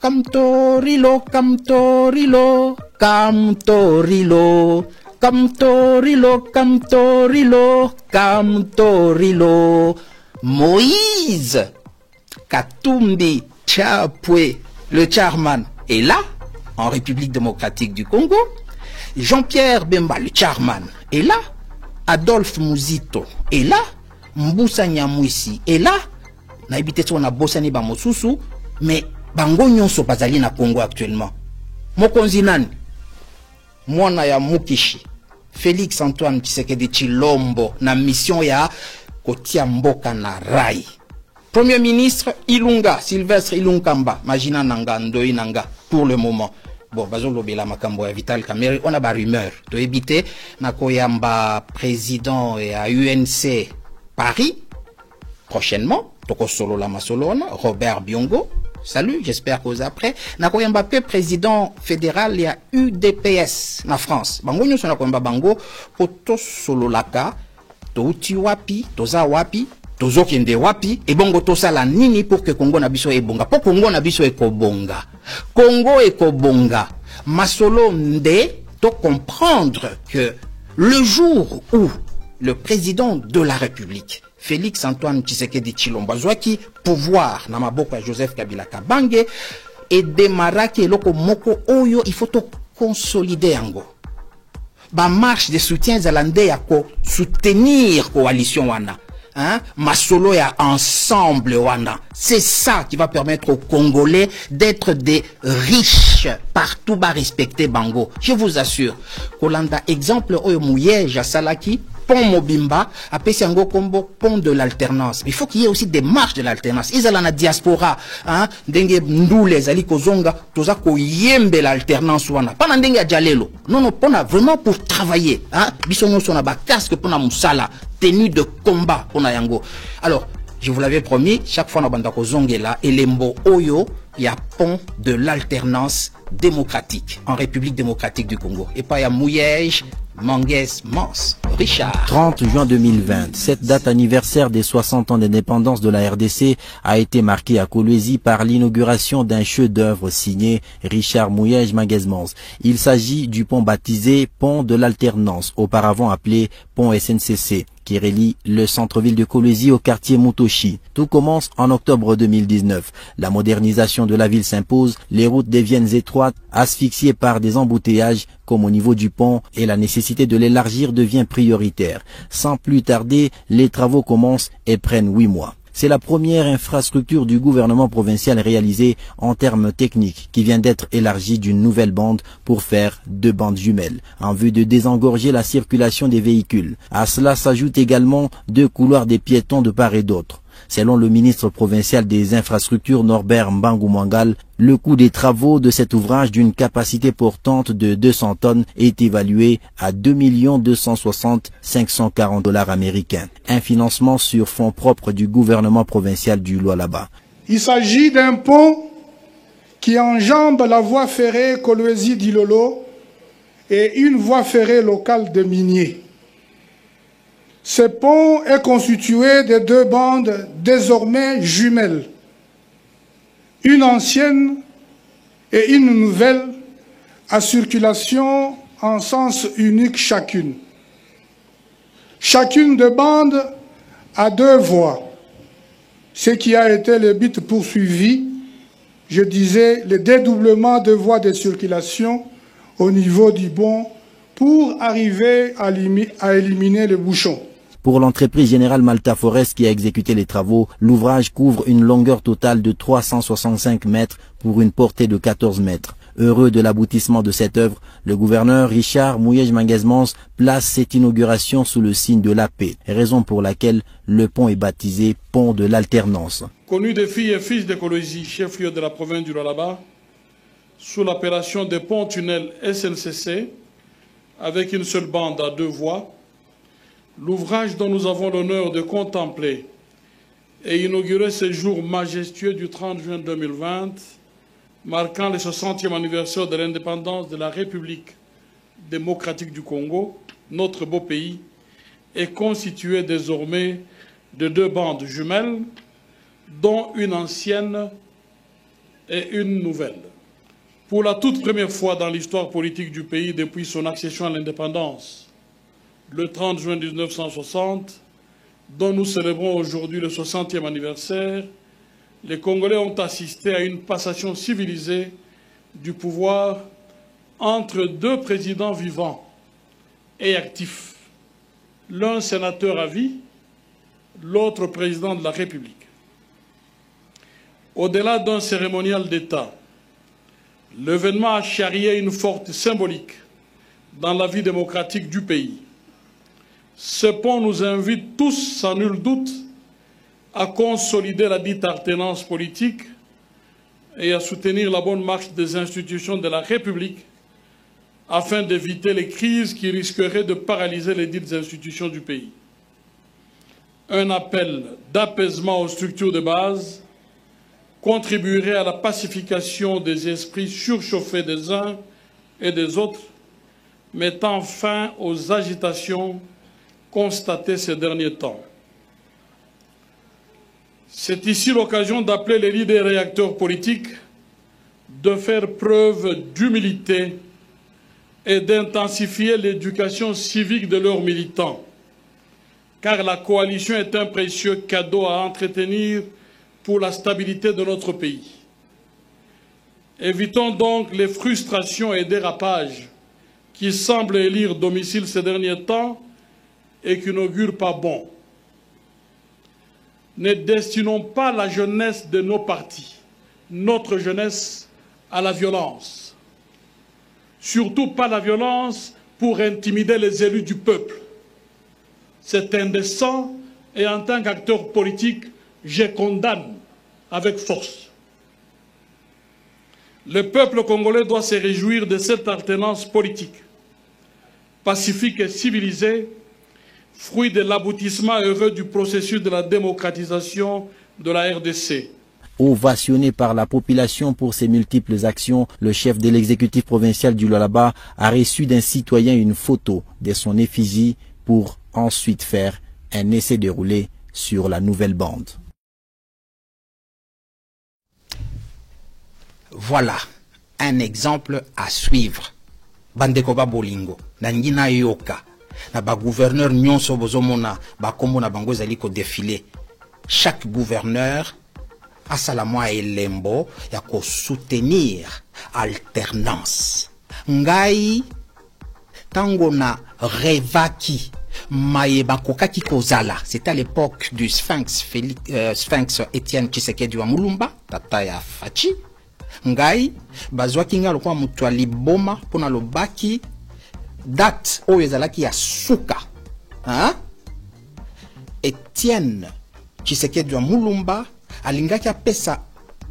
kamtorilo kamtorilo kamtorilo Kamtorilo, Kamtorilo, Kamtorilo. Moïse Katumbi Chapwe, le chairman, est là, en République démocratique du Congo. Jean-Pierre Bemba, le chairman, est là. Adolphe Muzito est là. Mboussa Nyamwisi est là. Naibite on a bossani ba mosusu, mais bango nyonso bazali na Congo actuellement. Mokonzi nani? Mwana ya Mukishi. Félix Antoine Tshisekedi Chilombo na mission ya kotia mboka na rai. Premier ministre Ilunga, Sylvestre Ilunkamba, Magina Nanga, Ndoi Nanga, pour le moment. Bon, bazolo bela makambo ya Vital Kamerhe, on a ba rumeur. To éviter na koyamba président à UNC Paris prochainement. Toko solo la masolona, Robert Biongo. Salut, j'espère qu'aux après. Nako Mbappé, président fédéral, il y a UDPS, na France. Bango nyo sona ko Bango, poto solo laka, to uti wapi, toza wapi, tozo kende wapi, et bongo to sala nini pour que Congo na biso e bonga. Po Congo na biso e ko bonga. Congo e ko bonga. Masolo nde, to comprendre que le jour où le président de la République, Félix Antoine Tshisekedi Tshilombo, azwaki pouvoir na maboko ya Joseph Kabila Kabange et démarraki eloko moko oyo il faut to consolider yango. Ba marche de soutien zalande ya ko soutenir coalition wana. Hein? Masolo ya ensemble wana. C'est ça qui va permettre aux Congolais d'être des riches partout bas respecter bango. Je vous assure. Kolanda exemple oyo Mouyeja Salaki pont Mobimba appelle yango kombo pont de l'alternance. Il faut qu'il y ait aussi des marches de l'alternance. Ils ont la diaspora, hein, ndenge ndule zali kozonga, toza ko yembe l'alternance wana. Pas ndenge ya jalelo. Non non, pona vraiment pour travailler, hein. Bisongo sona ba casque pona musala, tenue de combat pona yango. Alors, je vous l'avais promis, chaque fois na banda kozongela elembo oyo ya pont de l'alternance démocratique en République démocratique du Congo. Et pas ya Mouyej, Manguès, Mans, Richard.
30 juin 2020, cette date anniversaire des 60 ans d'indépendance de la RDC a été marquée à Kolwezi par l'inauguration d'un chef-d'œuvre signé Richard Mouyej Manguès Mans. Il s'agit du pont baptisé Pont de l'Alternance, auparavant appelé Pont SNCC, qui relie le centre-ville de Kolwezi au quartier Mutoshi. Tout commence en octobre 2019. La modernisation de la ville s'impose, les routes deviennent étroites, asphyxiées par des embouteillages comme au niveau du pont, et la nécessité de l'élargir devient prioritaire. Sans plus tarder, les travaux commencent et prennent 8 mois. C'est la première infrastructure du gouvernement provincial réalisée en termes techniques qui vient d'être élargie d'une nouvelle bande pour faire 2 bandes jumelles en vue de désengorger la circulation des véhicules. À cela s'ajoutent également 2 couloirs des piétons de part et d'autre. Selon le ministre provincial des infrastructures Norbert Mbangu Mwangal, le coût des travaux de cet ouvrage d'une capacité portante de 200 tonnes est évalué à 2 260 540 $ américains. Un financement sur fonds propres du gouvernement provincial du Lualaba.
Il s'agit d'un pont qui enjambe la voie ferrée Kolwezi-Dilolo et une voie ferrée locale de miniers. Ce pont est constitué de 2 bandes désormais jumelles, une ancienne et une nouvelle à circulation en sens unique chacune. Chacune des bandes a 2 voies, ce qui a été le but poursuivi, je disais, le dédoublement de voies de circulation au niveau du pont pour arriver à éliminer les bouchons.
Pour l'entreprise Générale Malta Forest qui a exécuté les travaux, l'ouvrage couvre une longueur totale de 365 mètres pour une portée de 14 mètres. Heureux de l'aboutissement de cette œuvre, le gouverneur Richard Mouyej Manguès Mans place cette inauguration sous le signe de la paix, raison pour laquelle le pont est baptisé Pont de l'Alternance.
Connu des filles et fils de Kolwezi, chef-lieu de la province du Lualaba, sous l'appellation de pont-tunnel SNCC, avec une seule bande à 2 voies, l'ouvrage dont nous avons l'honneur de contempler et inaugurer ce jour majestueux du 30 juin 2020, marquant le 60e anniversaire de l'indépendance de la République démocratique du Congo, notre beau pays, est constitué désormais de 2 bandes jumelles, dont une ancienne et une nouvelle. Pour la toute première fois dans l'histoire politique du pays depuis son accession à l'indépendance, le 30 juin 1960, dont nous célébrons aujourd'hui le 60e anniversaire, les Congolais ont assisté à une passation civilisée du pouvoir entre 2 présidents vivants et actifs, l'un sénateur à vie, l'autre président de la République. Au-delà d'un cérémonial d'État, l'événement a charrié une forte symbolique dans la vie démocratique du pays. Ce pont nous invite tous, sans nul doute, à consolider la dite alternance politique et à soutenir la bonne marche des institutions de la République afin d'éviter les crises qui risqueraient de paralyser les dites institutions du pays. Un appel d'apaisement aux structures de base contribuerait à la pacification des esprits surchauffés des uns et des autres, mettant fin aux agitations constatées ces derniers temps. C'est ici l'occasion d'appeler les leaders et acteurs politiques de faire preuve d'humilité et d'intensifier l'éducation civique de leurs militants, car la coalition est un précieux cadeau à entretenir pour la stabilité de notre pays. Évitons donc les frustrations et dérapages qui semblent élire domicile ces derniers temps et qui n'augurent pas bon. Ne destinons pas la jeunesse de nos partis, notre jeunesse, à la violence. Surtout pas la violence pour intimider les élus du peuple. C'est indécent et en tant qu'acteur politique, je condamne avec force. Le peuple congolais doit se réjouir de cette alternance politique, pacifique et civilisée, fruit de l'aboutissement heureux du processus de la démocratisation de la RDC.
Ovationné par la population pour ses multiples actions, le chef de l'exécutif provincial du Lualaba a reçu d'un citoyen une photo de son effigie pour ensuite faire un essai déroulé sur la nouvelle bande.
Voilà un exemple à suivre. Bandeko ba bolingo, nangina yoka, na ba gouverneur nyonso bozomona, ba kombo na bango zali ko défiler. Chaque gouverneur a salamwa elembo ya ko soutenir alternance. Ngai tango na revaki mayeba kokaki kozala, c'était à l'époque du Sphinx Sphinx Étienne Tshisekedi wa Mulumba, tata ya Fachi. Ngai bazwaki nga lokwa mutu aliboma pona lobaki date oyo ezalaki ya suka, hein? Étienne Tshisekedi wa Mulumba alingaki apesa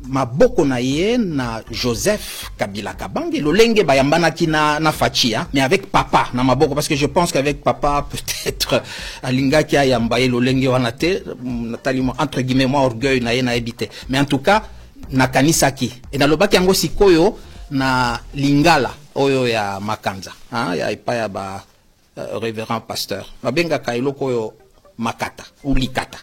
maboko na ye na Joseph Kabila Kabange lolenge bayambanaki na Fachi, hein? Mais avec papa na maboko, parce que je pense qu'avec papa peut-être alingaki ayamba ye lolenge wana te, natali entre guillemets moi orgueil na ye na ebité, mais en tout cas na kanisaki et na lobaki yango sikoyo na lingala oyo ya makanza, hein? Ya ipaya ba révérend pasteur babenga kailoko oyo makata ou likata,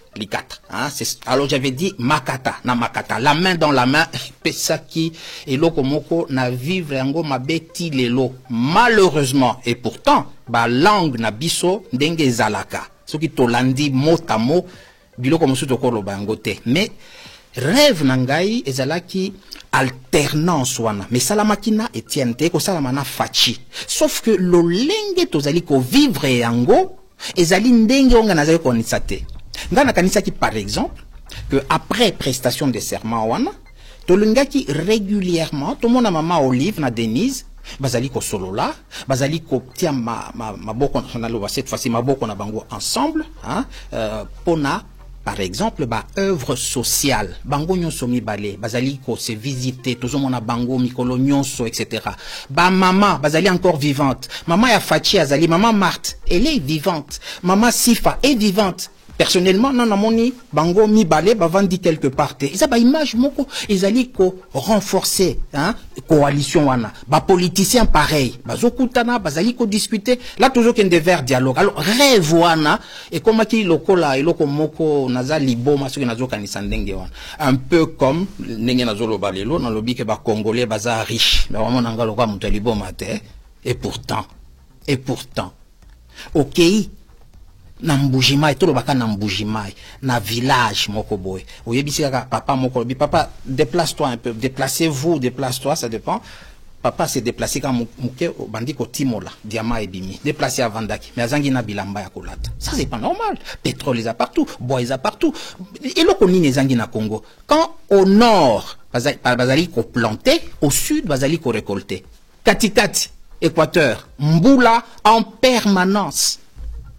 hein? Alors j'avais dit makata na makata, la main dans la main, pesaki eloko moko na vivre yango mabeti lelo malheureusement. Et pourtant ba langue na biso ndenge zalaka soki tolandi motamo biloko mosusu tokoloba yango te, mais rêve nangai ezalaki alternance wana, mais salamakina Etienne te ko salamana Fachi, sauf que lolenge tozali ko vivre yango ezali ndenge onga nazali ko nisate ngana kanisaki par exemple que après prestation de serment wana tolingaki régulièrement tout mona mama Olive na Denise bazali ko solola, bazali ko tia maboko na loba cette fois-ci maboko na bango ensemble, hein? Pona par exemple ba œuvre sociale bango nyonso mibale bazali ko se visiter tozomona bango mikolo nyonso etc. Ba mama bazali encore vivante, maman ya Fachi azali maman Marthe, elle est vivante, maman Sifa est vivante. Personnellement non namoni bango mibale bavandi quelque part te, eza ba image moko ezali ko renforcer, hein? Coalition wana ba politicien pareil bazokutana bazali ko discuter là toujours qu'un vers dialogue. Alors rêve wana et comme ki lokola eloko moko nazali boma soki nazokanisa ndenge wana un peu comme ndenge nazoloba lelo na lobi ke ba congolais baza riche mais vraiment nanga lokwa mutu liboma te. Et pourtant OK na mbujimai to lobaka na mbujimai na village moko boy oyebisi kaka papa moko lobi papa déplace-toi un peu, déplace-toi ça dépend. Papa s'est déplacé quand muke bandi ko timola diamant et bimi déplacé à Vandaki mais azangi na bilamba ya kolata, ça c'est pas normal. Pétrole ils a partout, bois ils a partout, et loko nini ezangi na Congo. Quand au nord bazali ko planter, au sud bazali ko récolter, katikati Équateur mbula en permanence.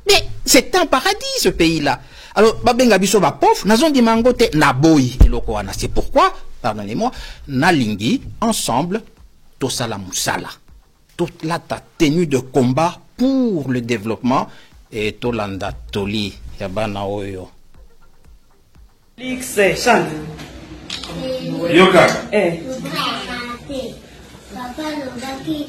Mais c'est un paradis ce pays-là. Alors babenga biso ba pauvre nazongi mangote na boy eloko wana. C'est pourquoi pardonnez-moi nalingi ensemble tosala musala toute la tenue de combat pour le développement et tolanda toli ya bana oyo
Lixe chante
Yoka
Papa lobaki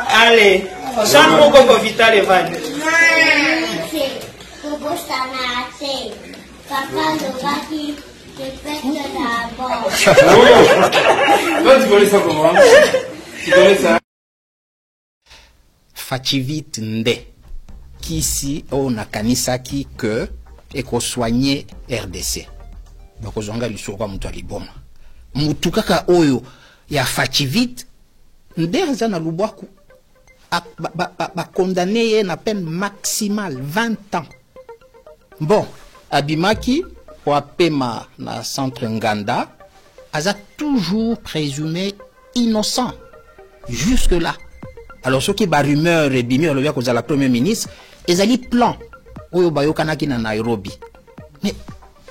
allez, chante mon coco vital et van.
Fachi fachivite nde kisi on a kanisaki que eko soigner RDC bakozonga lisuka mutu aliboma mutu kaka oyo ya fachivite nde za na lubwaku condamné na peine maximale 20 ans. Bon, Abimaki, pour apema na centre Nganda, a toujours présumé innocent. Jusque-là. Alors, ce qui est rumeur et bimi, on cause la première ministre, ils allaient plan. Oyo bayo kanaki na Nairobi. Mais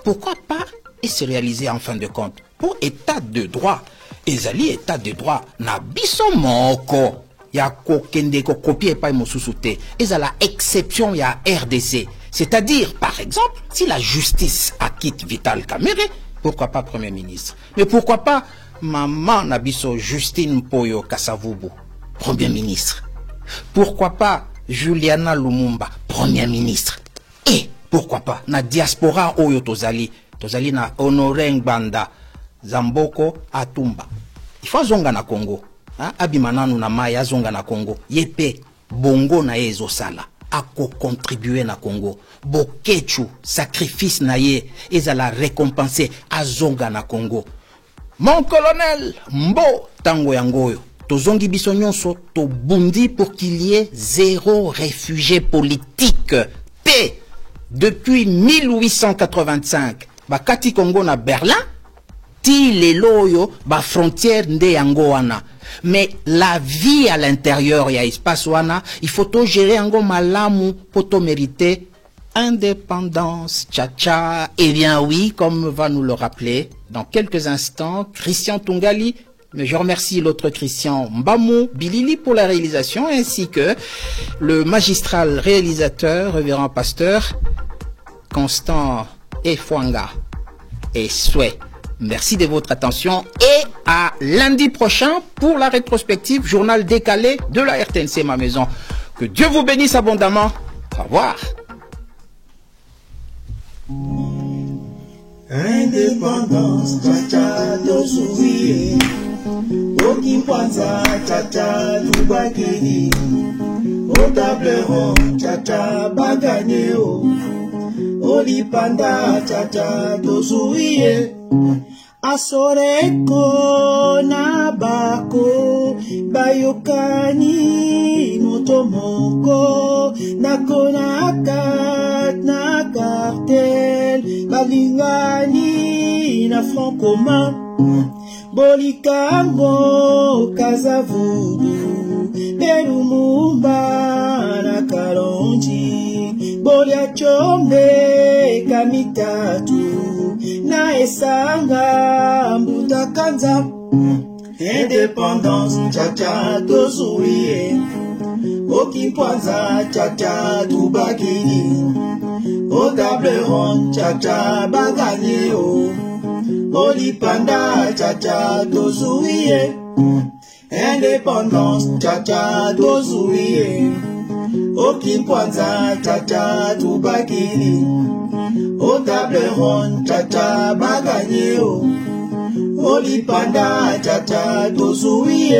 pourquoi pas et se réaliser en fin de compte? Pour état de droit, ils allaient état de droit na biso moko. Ya kokende ko copier pas mosusute. Et à la exception ya RDC. C'est-à-dire, par exemple, si la justice acquitte Vital Kamerhe, pourquoi pas Premier ministre? Mais pourquoi pas Maman Nabiso Justine Mpoyo Kasavubu, Premier ministre? Pourquoi pas Juliana Lumumba, Premier ministre? Et pourquoi pas na diaspora Oyo Tozali na Honoré Ngbanda, Zamboko Atumba. Il faut zonga na Congo. Abimananu na maya zonga na Congo. Yepe bongo na ezo sala. Ako contribuer na Congo. Bokechu sacrifice na ye ezala récompenser azonga na Congo. Mon colonel Mbo tango yangoyo. Tozongi biso nyonso to bundi pour qu'il y ait 0 réfugié politique. Paix depuis 1885. Bakati Congo na Berlin. Ti les loyo ba frontière nde yango wana. Mais la vie à l'intérieur ya espace wana, il faut tout gérer yango malamu pour to mériter indépendance. Tcha-tcha. Eh bien oui, comme va nous le rappeler dans quelques instants Christian Tungali. Mais je remercie l'autre Christian Mbamou Bilili pour la réalisation ainsi que le magistral réalisateur, révérend pasteur Constant Efwanga et Souhait. Merci de votre attention et à lundi prochain pour la rétrospective journal décalé de la RTNC Ma Maison. Que Dieu vous bénisse abondamment. Au revoir.
Indépendance, tcha-tcha, dozoui. Okimpanza, tcha-tcha, Lubakini. Au tableron, tcha-tcha, Baganeo. Olipanda, tcha-tcha, dozoui. Asoreko na bako bayokani motomoko nakonakat na cartel balingani na front commun bolikango kazavudu belumumba na kalonji boliachombe kamitatu na esanga mbutakanza. Indépendance, tcha-tcha, dozoui. Okimpanza, tcha-tcha, Tubakini. Au table ronde, tcha-tcha, Baganeo. Olipanda, tcha-tcha, dozoui. Indépendance, tcha-tcha, dozoui. Okimpanza, tcha-tcha, Tubakini. Au table ronde, tcha-tcha, Baganeo. Olipanda, tcha-tcha, dozoui.